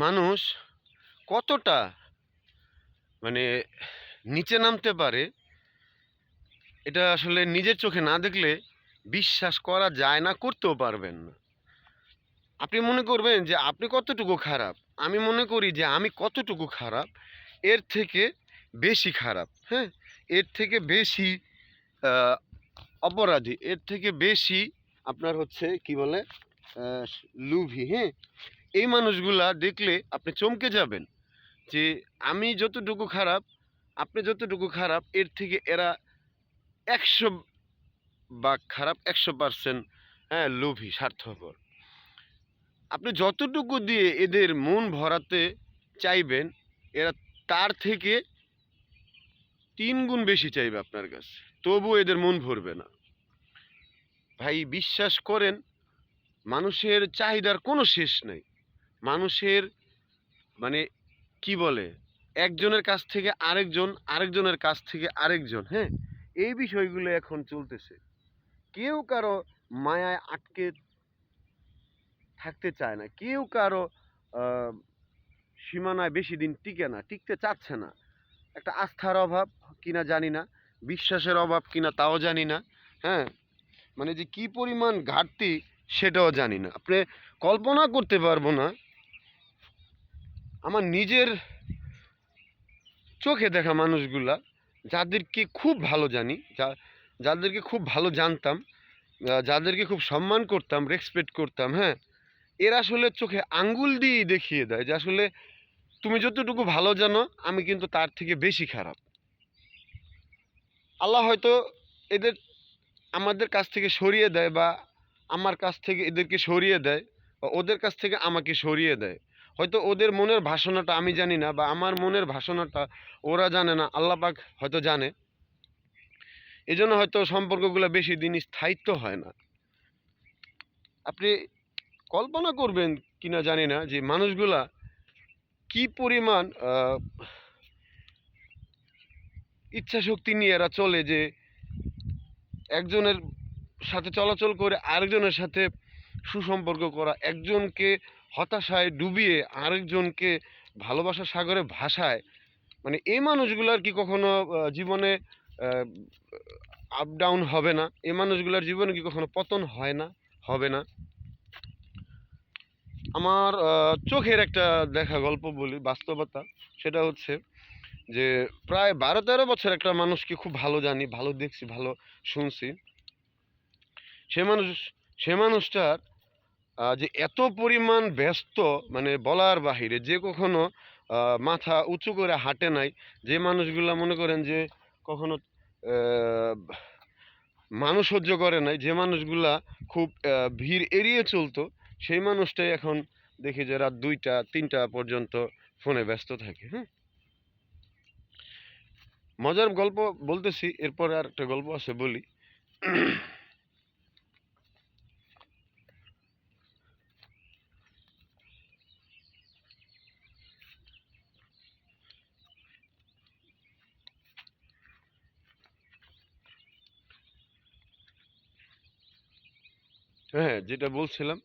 মানুষ কতটা মানে নিচে নামতে পারে এটা আসলে নিজের চোখে না দেখলে বিশ্বাস করা যায় না, করতেও পারবেন না। আপনি মনে করবেন যে আপনি কতটুকু খারাপ, আমি মনে করি যে আমি কতটুকু খারাপ, এর থেকে বেশি খারাপ, হ্যাঁ? এর থেকে বেশি আহ, অপরাধী, এর থেকে বেশি আপনার হচ্ছে কি বলে আহ, লুভি, হ্যাঁ? এই মানুষগুলা দেখলে আপনি চমকে যাবেন যে আমি যতটুকু খারাপ, আপনি যতটুকু খারাপ, এর থেকে এরা 100 ভাগ খারাপ, 100%, হ্যাঁ, লোভী, স্বার্থপর। আপনি যতটুকু দিয়ে এদের মন ভরাতে চাইবেন, এরা তার থেকে 3 গুণ বেশি চাইবে আপনার কাছে, তবুও এদের মন ভরবে না। ভাই বিশ্বাস করেন, মানুষের চাহিদার কোনো শেষ নেই। মানুষের মানে কি বলে, একজনের কাছ থেকে আরেকজন, আরেকজনের কাছ থেকে আরেকজন, হ্যাঁ, এই বিষয়গুলো এখন চলতেছে। কেউ কারো মায়ায় আটকে থাকতে চায় না, কেউ কারো আহ, সীমানায় বেশি দিন টিকে না, টিকতে চাচ্ছে না। একটা আস্থার অভাব কিনা জানি না, বিশ্বাসের অভাব কিনা তাও জানি না, হ্যাঁ, মানে যে কি পরিমাণ ঘাটতি সেটাও জানি না। আপনি কল্পনা করতে পারবো না। আমার নিজের চোখে দেখা মানুষগুলা, যাদেরকে খুব ভালো জানি, যাদেরকে খুব ভালো জানতাম, যাদেরকে খুব সম্মান করতাম, রেসপেক্ট করতাম, হ্যাঁ, এরা আসলে চোখে আঙ্গুল দিয়েই দেখিয়ে দেয় যে আসলে তুমি যতটুকু ভালো জানো আমি কিন্তু তার থেকে বেশি খারাপ। আল্লাহ হয়তো এদের আমাদের কাছ থেকে সরিয়ে দেয়, বা আমার কাছ থেকে এদেরকে সরিয়ে দেয়, বা ওদের কাছ থেকে আমাকে সরিয়ে দেয়। হয়তো ওদের মনের ভাষণাটা আমি জানি না, বা আমার মনের ভাষণাটা ওরা জানে না, আল্লাহ পাক হয়তো জানে। এই জন্য হয়তো সম্পর্কগুলো বেশি দিন স্থায়িত্ব হয় না। আপনি কল্পনা করবেন কিনা জানি না যে মানুষগুলা কি পরিমাণ ইচ্ছা শক্তি নিয়ে এরা চলে, যে একজনের সাথে চলাচল করে আরেকজনের সাথে সুসম্পর্ক করা, একজনকে হতাশায় ডুবিয়ে আরেকজনকে ভালোবাসার সাগরে ভাসায়। মানে এই মানুষগুলার কি কখনো জীবনে আপ ডাউন হবে না? এই মানুষগুলার জীবনে কি কখনো পতন হয় না? হবে না? আমার চোখের একটা দেখা গল্প বলি, বাস্তবতা। সেটা হচ্ছে যে প্রায় 12-13 বছর একটা মানুষকে খুব ভালো জানি, ভালো দেখছি, ভালো শুনছি। সে মানুষ সে মানুষটার যে এত পরিমাণ ব্যস্ত, মানে বলার বাহিরে, যে কখনো মাথা উঁচু করে হাঁটে নাই, যে মানুষগুলা মনে করেন যে কখনো আহ, মানুষ সহ্য করে নাই, যে মানুষগুলা খুব ভিড় এড়িয়ে চলতো, সেই মানুষটাই এখন দেখি যে রাত 2টা 3টা পর্যন্ত ফোনে ব্যস্ত থাকে। হ্যাঁ, মজার গল্প বলতেছি, এরপরে আর একটা গল্প আছে, বলি। হ্যাঁ, যেটা বলছিলাম,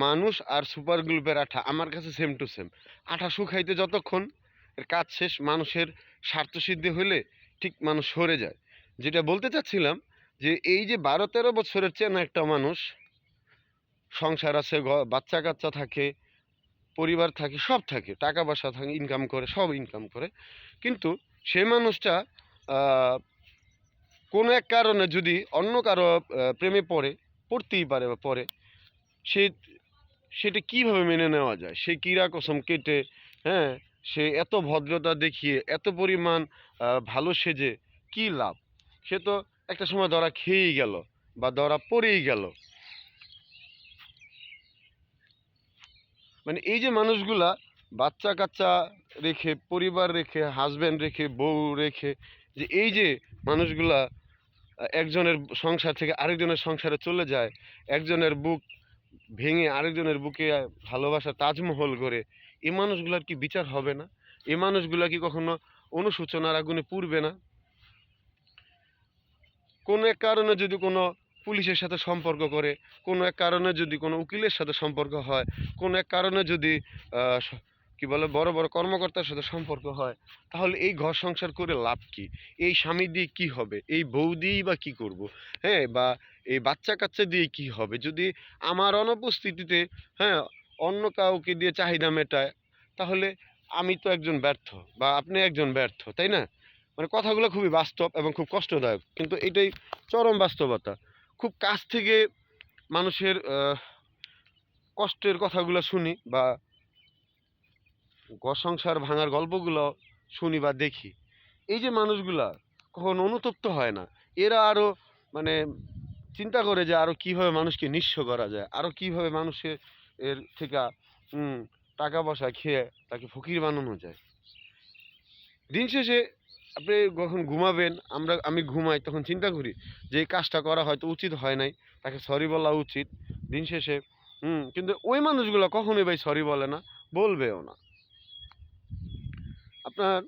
মানুষ আর সুপার গ্লুপের আঠা আমার কাছে সেম টু সেম। আঠা শুকাইতে যতক্ষণ, এর কাজ শেষ। মানুষের স্বার্থসিদ্ধি হলে ঠিক মানুষ সরে যায়। যেটা বলতে চাচ্ছিলাম, যে এই যে 12-13 বছরের চেনা একটা মানুষ, সংসার আছে, বাচ্চা কাচ্চা থাকে, পরিবার থাকে, সব থাকে, টাকা পয়সা থাকে, ইনকাম করে, সব ইনকাম করে, কিন্তু সেই মানুষটা আহ, কোনো এক কারণে যদি অন্য কারো প্রেমে পড়তেই পারে বা পড়ে, সে সেটা কিভাবে মেনে নেওয়া যায়? সে কিরা কসম কেটে, হ্যাঁ, সে এত ভদ্রতা দেখিয়ে, এত পরিমাণ ভালো সেজে কি লাভ? সে তো একটা সময় ধরা খেয়েই গেল, বা ধরা পড়েই গেল। মানে এই যে মানুষগুলা বাচ্চা কাচ্চা রেখে, পরিবার রেখে, হাজব্যান্ড রেখে, বউ রেখে, যে এই যে মানুষগুলা একজনের সংসার থেকে আরেকজনের সংসারে চলে যায়, একজনের বুক ভেঙে আরেকজনের বুকে ভালোবাসা তাজমহল গড়ে, এই মানুষগুলার কি বিচার হবে না? এই মানুষগুলা কি কখনো অনুশোচনার আগুনে পুড়বে না? কোনো এক কারণে যদি কোনো পুলিশের সাথে সম্পর্ক করে, কোনো এক কারণে যদি কোনো উকিলের সাথে সম্পর্ক হয়, কোনো এক কারণে যদি কি বলে বড় বড় কর্মকর্তার সাথে সম্পর্ক হয়, তাহলে এই ঘর সংসার করে লাভ কি? এই স্বামী দিয়ে কি হবে? এই বউ দিয়েই বা কি করব? হ্যাঁ, বা এই বাচ্চা কাচ্চা দিয়ে কি হবে যদি আমার অনুপস্থিতিতে, হ্যাঁ, অন্য কাউকে দিয়ে চাহিদা মেটায়? তাহলে আমি তো একজন ব্যর্থ, বা আপনি একজন ব্যর্থ, তাই না? মানে কথাগুলো খুবই বাস্তব এবং খুব কষ্টদায়ক, কিন্তু এটাই চরম বাস্তবতা। খুব কাছ থেকে মানুষের কষ্টের কথাগুলো শুনি, বা ঘর সংসার ভাঙার গল্পগুলো শুনি বা দেখি। এই যে মানুষগুলা কখনো অনুতপ্ত হয় না। এরা আরো মানে চিন্তা করে যে আরো কিভাবে মানুষকে নিঃস্ব করা যায়, আরো কিভাবে মানুষের এর থেকে উম টাকা পয়সা খেয়ে তাকে ফকির বানানো যায়। দিন শেষে আপনি যখন ঘুমাবেন, আমি ঘুমাই তখন চিন্তা করি যে এই কাজটা করা হয়তো উচিত হয় নাই, তাকে সরি বলা উচিত। দিন শেষে কিন্তু ওই মানুষগুলো কখনোই ভাই সরি বলে না, বলবেও না। আপনার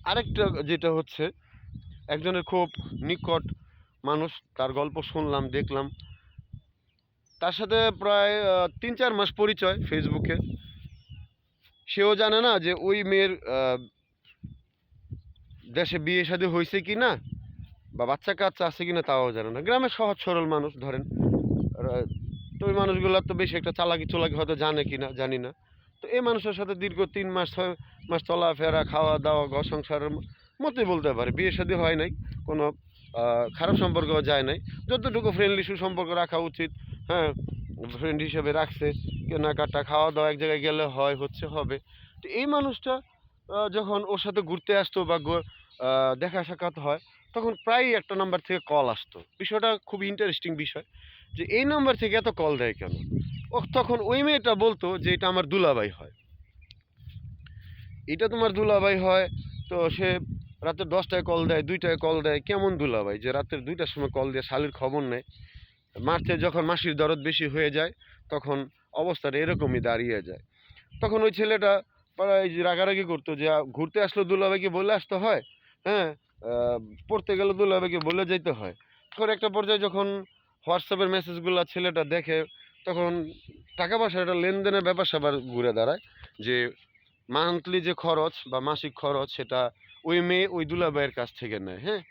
আরেকটা যেটা হচ্ছে, একজনের খুব নিকট মানুষ, তার গল্প শুনলাম, দেখলাম। তার সাথে প্রায় ৩-৪ মাস পরিচয় ফেসবুকে। সেও জানে না যে ওই মেয়ের দেশে বিয়ে শাদী হয়েছে কি না, বা বাচ্চা কাচ্চা আছে কিনা তাও জানে না। গ্রামের সহজ সরল মানুষ ধরেন। আহ, তো ওই মানুষগুলো তো বেশি একটা চালাকি চলাকি হয়তো জানে কিনা জানি না। তো এই মানুষের সাথে দীর্ঘ ৩ মাস ৬ মাস চলাফেরা, খাওয়া দাওয়া, ঘর সংসারের মতোই বলতে পারে। বিয়ে শাদী হয় নাই, কোনো খারাপ সম্পর্ক যায় নাই, যতটুকু ফ্রেন্ডলি সুসম্পর্ক রাখা উচিত, হ্যাঁ, ফ্রেন্ড হিসেবে রাখছে। কেনাকাটা, খাওয়া দাওয়া, এক জায়গায় গেলে হয়, হচ্ছে, হবে। তো এই মানুষটা যখন ওর সাথে ঘুরতে আসতো বা দেখা সাক্ষাৎ হয়, তখন প্রায়ই একটা নাম্বার থেকে কল আসতো। বিষয়টা খুব ইন্টারেস্টিং বিষয়, যে এই নাম্বার থেকে এত কল দেয় কেন। ও তখন ওই মেয়েটা বলতো যে এটা আমার দুলাভাই হয়, এটা তোমার দুলাভাই হয়। তো সে রাতে 10টায় কল দেয়, 2টায় কল দেয়, কেমন দুলাভাই যে রাতের 2টার সময় কল দিয়ে শালির খবর নেয়। মারতে যখন মাসির দরদ বেশি হয়ে যায়, তখন অবস্থাটা এরকমই দাঁড়িয়ে যায়। তখন ওই ছেলেটা প্রায় যে রাগারাগি করতো যে ঘুরতে আসলো দুলাভাইকে বলে আসতে হয়, হ্যাঁ, আহ, পড়তে গেলে দুলাভাইকে বলে যেতে হয়। তখন একটা পর্যায়ে যখন হোয়াটসঅ্যাপের মেসেজগুলো ছেলেটা দেখে, তখন টাকা পয়সা একটা লেনদেনের ব্যাপার স্যাপার ঘুরে দাঁড়ায়, যে মান্থলি যে খরচ বা মাসিক খরচ সেটা ওই মেয়ে ওই দুলাভাইয়ের কাছ থেকে নেয়। হ্যাঁ,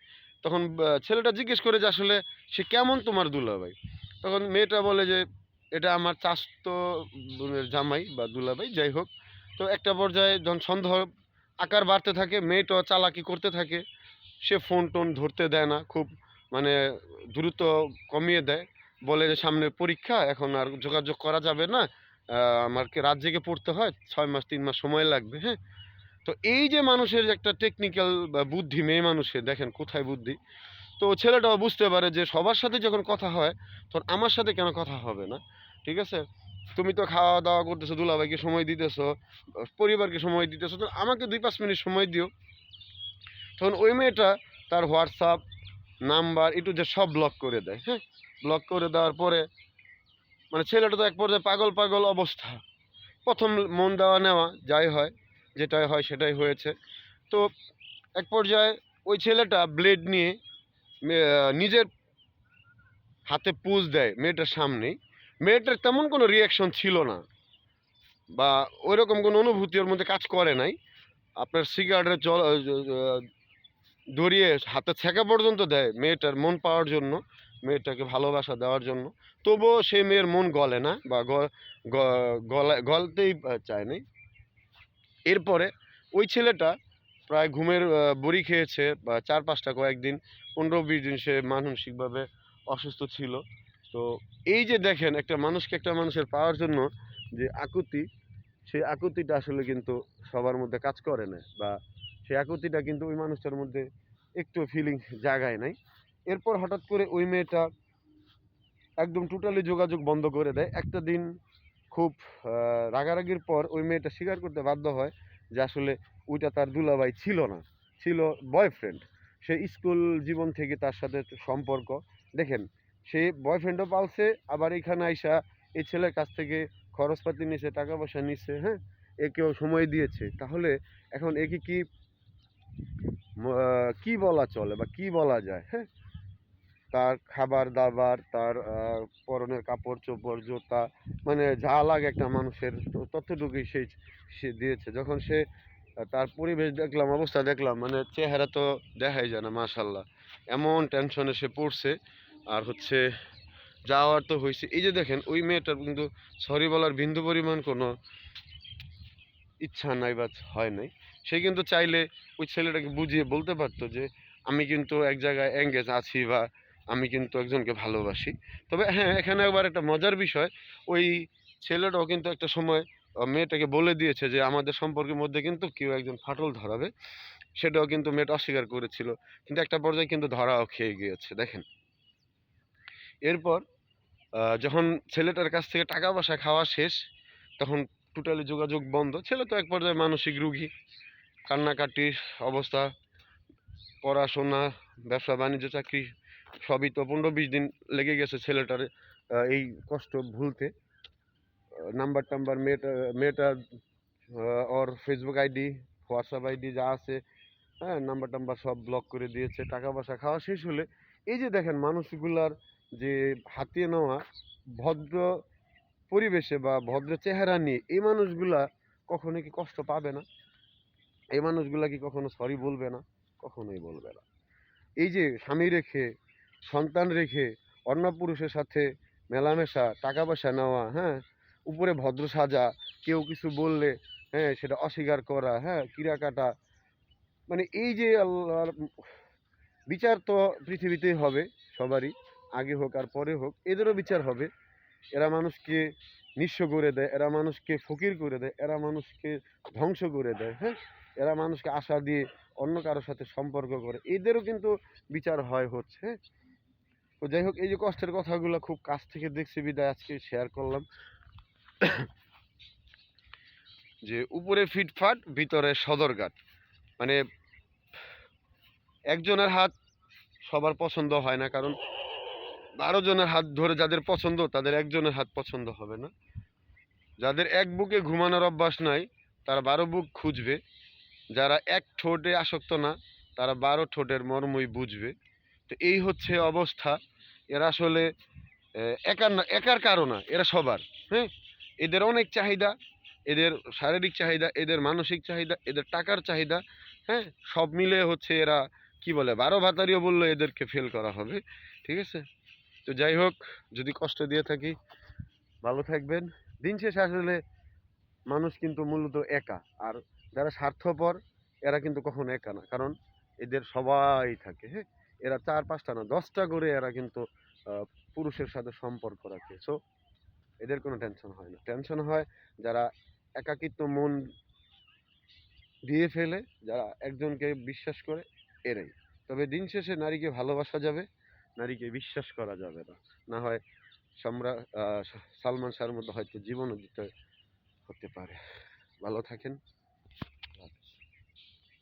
তখন ছেলেটা জিজ্ঞেস করে যে আসলে সে কেমন তোমার দুলাভাই। তখন মেয়েটা বলে যে এটা আমার চাচাতো বোনের জামাই বা দুলাভাই, যাই হোক। তো একটা পর্যায়ে যখন সন্দেহ আকার বাড়তে থাকে, মেয়েটা চালাকি করতে থাকে। সে ফোন টোন ধরতে দেয় না, খুব মানে দ্রুত কমিয়ে দেয়। বলে যে সামনে পরীক্ষা, এখন আর যোগাযোগ করা যাবে না, আমাকে রাত জেগে পড়তে হয়, 6 মাস 3 মাস সময় লাগবে। হ্যাঁ, তো এই যে মানুষের একটা টেকনিক্যাল বা বুদ্ধি, মেয়ে মানুষের দেখেন কোথায় বুদ্ধি। তো ছেলেটাও বুঝতে পারে যে সবার সাথে যখন কথা হয়, তখন আমার সাথে কেন কথা হবে না। ঠিক আছে, তুমি তো খাওয়া দাওয়া করতেছো, দুলাভাইকে সময় দিতেছো, পরিবারকে সময় দিতেছো, তো আমাকে 2-5 মিনিট সময় দিও। তখন ওই মেয়েটা তার হোয়াটসঅ্যাপ নাম্বার একটু যে সব ব্লক করে দেয়। হ্যাঁ, ব্লক করে দেওয়ার পরে মানে ছেলেটা তো এক পর্যায়ে পাগল পাগল অবস্থা। প্রথম মন দেওয়া নেওয়া যাই হয়, যেটাই হয় সেটাই হয়েছে। তো এক পর্যায়ে ওই ছেলেটা ব্লেড নিয়ে নিজের হাতে পুশ দেয় মেয়েটার সামনেই। মেয়েটার তেমন কোনো রিয়াকশন ছিল না, বা ওইরকম কোনো অনুভূতি ওর মধ্যে কাজ করে নাই। আপনার সিগারেটের জল ধরিয়ে হাতে ছেঁকা পর্যন্ত দেয় মেয়েটার মন পাওয়ার জন্য, মেয়েটাকে ভালোবাসা দেওয়ার জন্য। তবুও সেই মেয়ের মন গলে না, বা গলতেই চায় নাই। এরপরে ওই ছেলেটা প্রায় ঘুমের বড়ি খেয়েছে, বা 4-5টা কয়েকদিন, 15-20 দিন সে মানসিকভাবে অসুস্থ ছিল। তো এই যে দেখেন একটা মানুষকে একটা মানুষের পাওয়ার জন্য যে আকুতি, সেই আকুতিটা আসলে কিন্তু সবার মধ্যে কাজ করে না, বা সেই আকুতিটা কিন্তু ওই মানুষটার মধ্যে একটু ফিলিংস জাগায় নাই। এরপর হঠাৎ করে ওই মেয়েটা একদম টোটালি যোগাযোগ বন্ধ করে দেয় একটা দিন। খুব রাগারাগির পর ওই মেয়েটা স্বীকার করতে বাধ্য হয় যে আসলে ওইটা তার দুলাভাই ছিল না, ছিল বয়ফ্রেন্ড। সে স্কুল জীবন থেকে তার সাথে একটু সম্পর্ক। দেখেন, সে বয়ফ্রেন্ডও পালছে, আবার এখানে আইসা এই ছেলের কাছ থেকে খরচপাতি নিছে, টাকা পয়সা নিচ্ছে, হ্যাঁ, একেও সময় দিয়েছে। তাহলে এখন একে কি কি বলা চলে বা কি বলা যায়? হ্যাঁ, তার খাবার দাবার, তার পরনের কাপড় চোপড়, জুতা, মানে যা লাগে একটা মানুষের, তো ততটুকুই সে দিয়েছে। যখন সে তার পরিবেশ দেখলাম, অবস্থা দেখলাম, মানে চেহারা তো দেখাই যায় না, মাশাল্লাহ। এমন টেনশনে সে পড়ছে। আর হচ্ছে যাওয়ার তো হয়েছে, এই যে দেখেন ওই মেয়েটার কিন্তু সরি বলার বিন্দু পরিমাণ কোনো ইচ্ছা নাই বা হয় নাই। সে কিন্তু চাইলে ওই ছেলেটাকে বুঝিয়ে বলতে পারতো যে আমি কিন্তু এক জায়গায় এঙ্গেজ আছি, বা আমি কিন্তু একজনকে ভালোবাসি। তবে হ্যাঁ, এখানে আবার একটা মজার বিষয়, ওই ছেলেটাও কিন্তু একটা সময় মেয়েটাকে বলে দিয়েছে যে আমাদের সম্পর্কের মধ্যে কিন্তু কেউ একজন ফাটল ধরাবে। সেটাও কিন্তু মেয়েটা অস্বীকার করেছিল, কিন্তু একটা পর্যায়ে কিন্তু ধরাও খেয়ে গিয়েছে দেখেন। এরপর যখন ছেলেটার কাছ থেকে টাকা পয়সা খাওয়া শেষ, তখন টোটালি যোগাযোগ বন্ধ। ছেলে তো এক পর্যায়ে মানসিক রুগী, কান্নাকাটির অবস্থা, পড়াশোনা, ব্যবসা বাণিজ্য, চাকরি সবই তো 15-20 দিন লেগে গেছে ছেলেটার এই কষ্ট ভুলতে। নাম্বার টাম্বার মেয়েটার ওর ফেসবুক আইডি, হোয়াটসঅ্যাপ আইডি যা আছে, হ্যাঁ, নাম্বার টাম্বার সব ব্লক করে দিয়েছে। টাকা পয়সা খাওয়া শেষ হলে এই যে দেখেন মানুষগুলার যে হাতিয়ে নেওয়া ভদ্র পরিবেশে বা ভদ্র চেহারা নিয়ে, এই মানুষগুলা কখনো কি কষ্ট পাবে না? এই মানুষগুলা কি কখনো সরি বলবে না? কখনোই বলবে না। এই যে স্বামী রেখে, সন্তান রেখে অন্য পুরুষের সাথে মেলামেশা, টাকা পয়সা নেওয়া, হ্যাঁ, উপরে ভদ্র সাজা, কেউ কিছু বললে হ্যাঁ সেটা অস্বীকার করা, হ্যাঁ, কিরা কাটা, মানে এই যে আল্লাহর বিচার তো পৃথিবীতেই হবে সবারই, আগে হোক আর পরে হোক এদেরও বিচার হবে। এরা মানুষকে নিঃস্ব করে দেয়, এরা মানুষকে ফকির করে দেয়, এরা মানুষকে ধ্বংস করে দেয়, হ্যাঁ, এরা মানুষকে আশা দিয়ে অন্য কারোর সাথে সম্পর্ক করে, এদেরও কিন্তু বিচার হচ্ছে, হ্যাঁ। তো যাই হোক, এই যে কষ্টের কথাগুলো খুব কাছ থেকে দেখছি বিদায় আজকে শেয়ার করলাম। যে উপরে ফিটফাট, ভিতরে সদরঘাট, মানে একজনের হাত সবার পছন্দ হয় না, কারণ 12 জনের হাত ধরে যাদের পছন্দ তাদের একজনের হাত পছন্দ হবে না। যাদের এক বুকে ঘুমানোর অভ্যাস নাই তারা 12 বুক খুঁজবে। যারা এক ঠোঁটে আসক্ত না তারা 12 ঠোঁটের মর্মই বুঝবে। তো এই হচ্ছে অবস্থা। এরা আসলে একার না, একার কারো না, এরা সবার, হ্যাঁ। এদের অনেক চাহিদা, এদের শারীরিক চাহিদা, এদের মানসিক চাহিদা, এদের টাকার চাহিদা, হ্যাঁ, সব মিলে হচ্ছে এরা কি বলে 12 ভাতারিও বললে এদেরকে ফেল করা হবে, ঠিক আছে। তো যাই হোক, যদি কষ্ট দিয়ে থাকি, ভালো থাকবেন। দিন শেষে আসলে মানুষ কিন্তু মূলত একা, আর যারা স্বার্থপর এরা কিন্তু কখনো একা না, কারণ এদের সবাই থাকে, হ্যাঁ। এরা 4-5টা না 10টা করে এরা কিন্তু পুরুষের সাথে সম্পর্ক রাখে। সো এদের কোনো টেনশন হয় না। টেনশন হয় যারা একাকিত্ব মন দিয়ে ফেলে, যারা একজনকে বিশ্বাস করে, এরাই। তবে দিন শেষে নারীকে ভালোবাসা যাবে, নারীকে বিশ্বাস করা যাবে না। না হয় সম্রাট সালমান শাহর মতো হয়তো জীবনও দিতে হতে পারে। ভালো থাকেন।